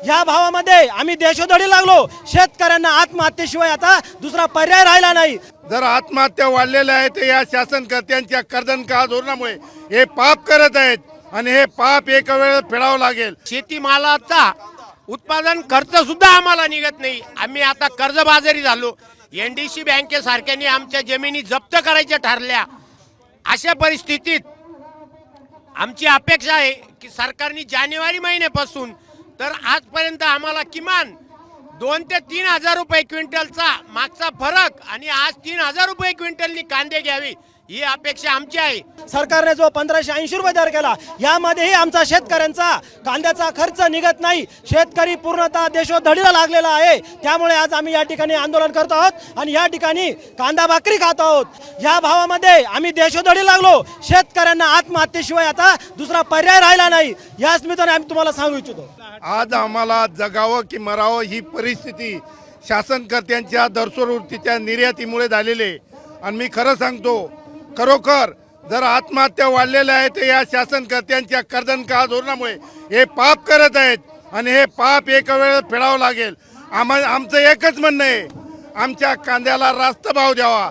या भावामध्ये आम्ही देशोधडी लागलो। शेतकऱ्यांना आत्महत्येशिवाय आता दुसरा पर्याय राहिला नाही। जर आत्महत्या वाढलेल्या आहेत ते या शासनकर्त्यांच्या कर्दनकाळ धोरणामुळे हे पाप करत आहेत आणि हे पाप एका वेळेला फेडावं लागेल। शेतीमालाचा उत्पादन खर्च सुद्धा आम्हाला निघत नाही। आम्ही आता कर्जबाजारी झालो। एनडीसी बँकेसारख्याने आमच्या जमिनी जप्त करायच्या ठरल्या। अशा परिस्थितीत आमची अपेक्षा आहे की सरकारने जानेवारी महिन्यापासून तर आजपर्यंत आम्हाला किमान 2 ते 3 हजार रुपये क्विंटलचा मागचा फरक आणि आज 3 हजार रुपये क्विंटलनी कांदे घ्यावे ही अपेक्षा आमची आहे। सरकारने जो 1580 रुपये दर केला यामध्येही आमचा शेतकऱ्यांचा कांद्याचा खर्च निघत नाही। शेतकरी पूर्णतः देशोधडीला लागलेला आहे। त्यामुळे आज आम्ही या ठिकाणी आंदोलन करत आहोत आणि या ठिकाणी कांदा भाकरी खात आहोत। या भावामध्ये आम्ही देशोधडी लागलो। शेतकऱ्यांना आत्महत्येशिवाय आता दुसरा पर्याय राहिला नाही। या स्मिताने आम्ही तुम्हाला सांगू इच्छितो, आज आम्हाला जगावं की मरावं ही परिस्थिती शासनकर्त्यांच्या दरसोडवृत्तीच्या निर्यातीमुळे झालेली आहे। आणि मी खरं सांगतो, खरोखर जर आत्महत्या वाढलेल्या आहेत ते या शासनकर्त्यांच्या कर्दनकाळ धोरणामुळे हे पाप करत आहेत आणि हे पाप एका वेळेला फेडावं लागेल। आमचं एकच म्हणणं आहे, आमच्या कांद्याला रास्त भाव द्यावा।